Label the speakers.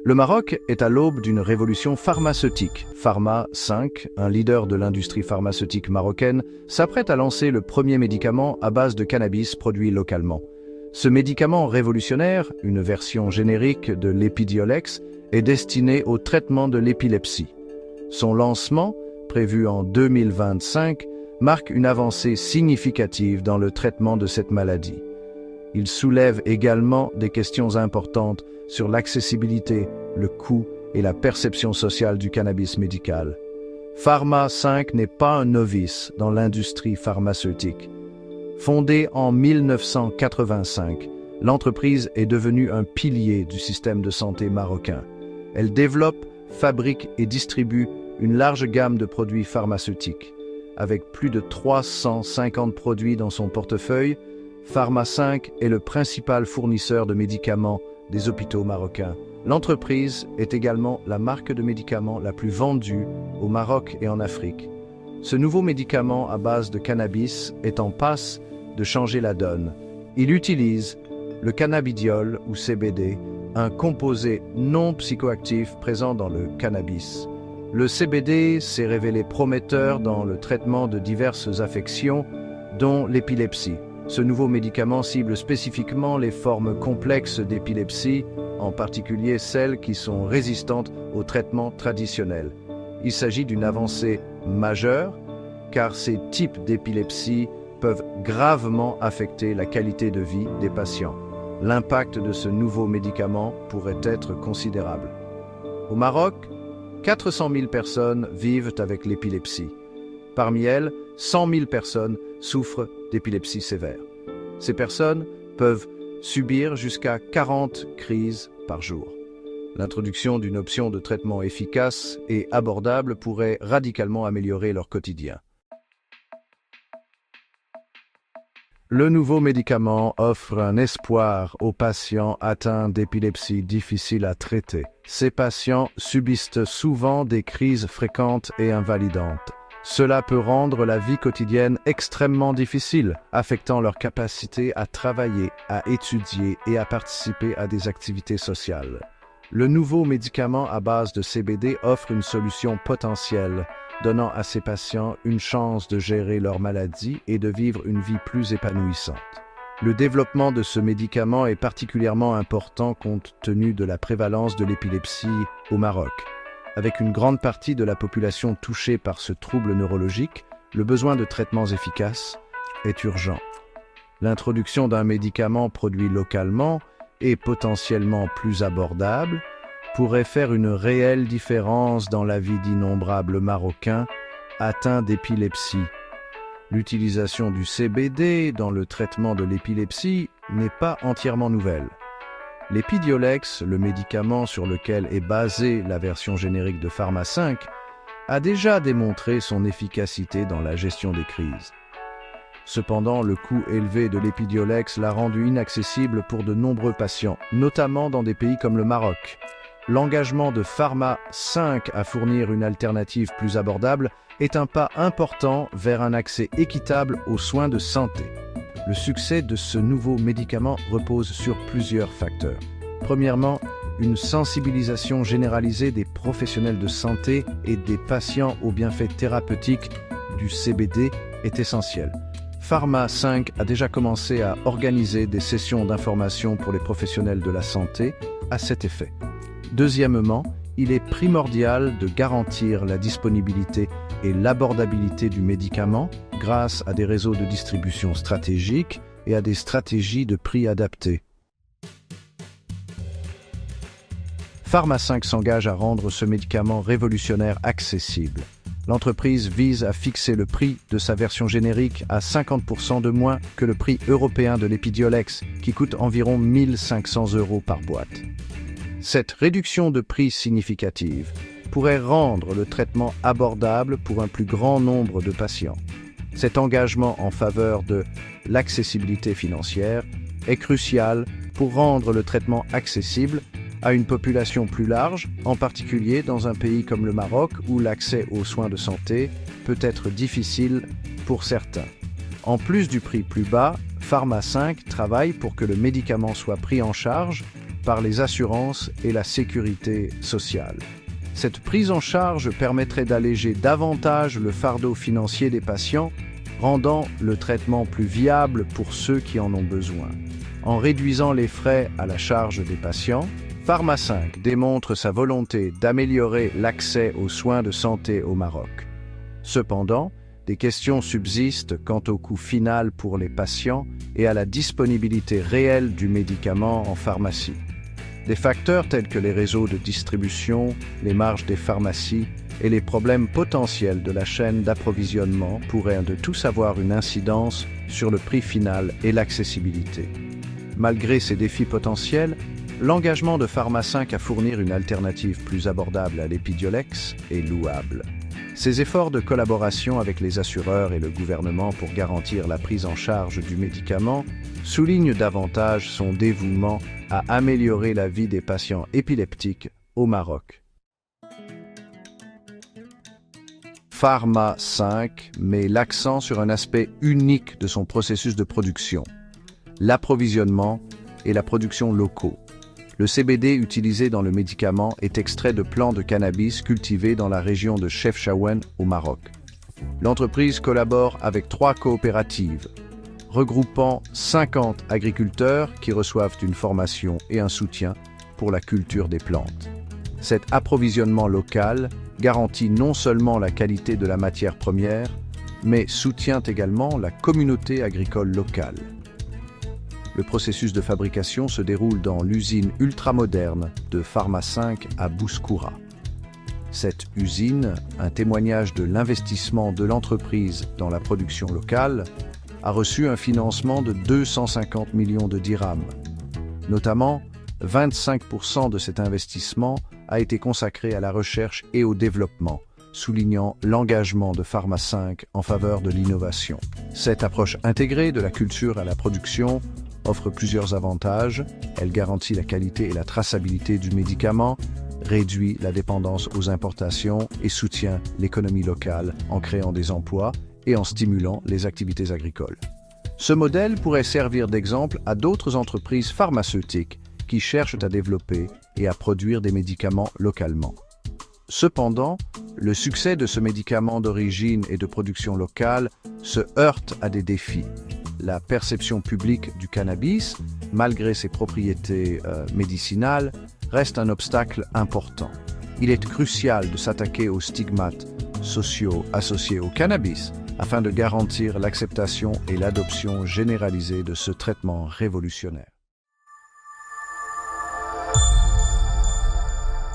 Speaker 1: Le Maroc est à l'aube d'une révolution pharmaceutique. Pharma 5, un leader de l'industrie pharmaceutique marocaine, s'apprête à lancer le premier médicament à base de cannabis produit localement. Ce médicament révolutionnaire, une version générique de l'Epidiolex, est destiné au traitement de l'épilepsie. Son lancement, prévu en 2025, marque une avancée significative dans le traitement de cette maladie. Il soulève également des questions importantes sur l'accessibilité, le coût et la perception sociale du cannabis médical. Pharma 5 n'est pas un novice dans l'industrie pharmaceutique. Fondée en 1985, l'entreprise est devenue un pilier du système de santé marocain. Elle développe, fabrique et distribue une large gamme de produits pharmaceutiques. Avec plus de 350 produits dans son portefeuille, Pharma 5 est le principal fournisseur de médicaments des hôpitaux marocains. L'entreprise est également la marque de médicaments la plus vendue au Maroc et en Afrique. Ce nouveau médicament à base de cannabis est en passe de changer la donne. Il utilise le cannabidiol ou CBD, un composé non psychoactif présent dans le cannabis. Le CBD s'est révélé prometteur dans le traitement de diverses affections, dont l'épilepsie. Ce nouveau médicament cible spécifiquement les formes complexes d'épilepsie, en particulier celles qui sont résistantes aux traitements traditionnels. Il s'agit d'une avancée majeure, car ces types d'épilepsie peuvent gravement affecter la qualité de vie des patients. L'impact de ce nouveau médicament pourrait être considérable. Au Maroc, 400 000 personnes vivent avec l'épilepsie. Parmi elles, 100 000 personnes souffrent d'épilepsie sévère. Ces personnes peuvent subir jusqu'à 40 crises par jour. L'introduction d'une option de traitement efficace et abordable pourrait radicalement améliorer leur quotidien. Le nouveau médicament offre un espoir aux patients atteints d'épilepsie difficile à traiter. Ces patients subissent souvent des crises fréquentes et invalidantes. Cela peut rendre la vie quotidienne extrêmement difficile, affectant leur capacité à travailler, à étudier et à participer à des activités sociales. Le nouveau médicament à base de CBD offre une solution potentielle, donnant à ces patients une chance de gérer leur maladie et de vivre une vie plus épanouissante. Le développement de ce médicament est particulièrement important compte tenu de la prévalence de l'épilepsie au Maroc. Avec une grande partie de la population touchée par ce trouble neurologique, le besoin de traitements efficaces est urgent. L'introduction d'un médicament produit localement et potentiellement plus abordable pourrait faire une réelle différence dans la vie d'innombrables Marocains atteints d'épilepsie. L'utilisation du CBD dans le traitement de l'épilepsie n'est pas entièrement nouvelle. L'Epidiolex, le médicament sur lequel est basée la version générique de Pharma 5, a déjà démontré son efficacité dans la gestion des crises. Cependant, le coût élevé de l'Epidiolex l'a rendu inaccessible pour de nombreux patients, notamment dans des pays comme le Maroc. L'engagement de Pharma 5 à fournir une alternative plus abordable est un pas important vers un accès équitable aux soins de santé. Le succès de ce nouveau médicament repose sur plusieurs facteurs. Premièrement, une sensibilisation généralisée des professionnels de santé et des patients aux bienfaits thérapeutiques du CBD est essentielle. Pharma 5 a déjà commencé à organiser des sessions d'information pour les professionnels de la santé à cet effet. Deuxièmement, il est primordial de garantir la disponibilité et l'abordabilité du médicament grâce à des réseaux de distribution stratégiques et à des stratégies de prix adaptées. Pharma 5 s'engage à rendre ce médicament révolutionnaire accessible. L'entreprise vise à fixer le prix de sa version générique à 50% de moins que le prix européen de l'Epidiolex, qui coûte environ 1 500 € par boîte. Cette réduction de prix significative pourrait rendre le traitement abordable pour un plus grand nombre de patients. Cet engagement en faveur de l'accessibilité financière est crucial pour rendre le traitement accessible à une population plus large, en particulier dans un pays comme le Maroc où l'accès aux soins de santé peut être difficile pour certains. En plus du prix plus bas, Pharma 5 travaille pour que le médicament soit pris en charge par les assurances et la sécurité sociale. Cette prise en charge permettrait d'alléger davantage le fardeau financier des patients, rendant le traitement plus viable pour ceux qui en ont besoin. En réduisant les frais à la charge des patients, Pharma 5 démontre sa volonté d'améliorer l'accès aux soins de santé au Maroc. Cependant, des questions subsistent quant au coût final pour les patients et à la disponibilité réelle du médicament en pharmacie. Des facteurs tels que les réseaux de distribution, les marges des pharmacies et les problèmes potentiels de la chaîne d'approvisionnement pourraient de tous avoir une incidence sur le prix final et l'accessibilité. Malgré ces défis potentiels, l'engagement de Pharma 5 à fournir une alternative plus abordable à l'Epidiolex est louable. Ces efforts de collaboration avec les assureurs et le gouvernement pour garantir la prise en charge du médicament soulignent davantage son dévouement à améliorer la vie des patients épileptiques au Maroc. Pharma 5 met l'accent sur un aspect unique de son processus de production, l'approvisionnement et la production locaux. Le CBD utilisé dans le médicament est extrait de plants de cannabis cultivés dans la région de Chefchaouen au Maroc. L'entreprise collabore avec 3 coopératives, regroupant 50 agriculteurs qui reçoivent une formation et un soutien pour la culture des plantes. Cet approvisionnement local garantit non seulement la qualité de la matière première, mais soutient également la communauté agricole locale. Le processus de fabrication se déroule dans l'usine ultramoderne de Pharma 5 à Bouskoura. Cette usine, un témoignage de l'investissement de l'entreprise dans la production locale, a reçu un financement de 250 millions de dirhams. Notamment, 25% de cet investissement a été consacré à la recherche et au développement, soulignant l'engagement de Pharma 5 en faveur de l'innovation. Cette approche intégrée de la culture à la production offre plusieurs avantages. Elle garantit la qualité et la traçabilité du médicament, réduit la dépendance aux importations et soutient l'économie locale en créant des emplois et en stimulant les activités agricoles. Ce modèle pourrait servir d'exemple à d'autres entreprises pharmaceutiques qui cherchent à développer et à produire des médicaments localement. Cependant, le succès de ce médicament d'origine et de production locale se heurte à des défis. La perception publique du cannabis, malgré ses propriétés médicinales, reste un obstacle important. Il est crucial de s'attaquer aux stigmates sociaux associés au cannabis afin de garantir l'acceptation et l'adoption généralisée de ce traitement révolutionnaire.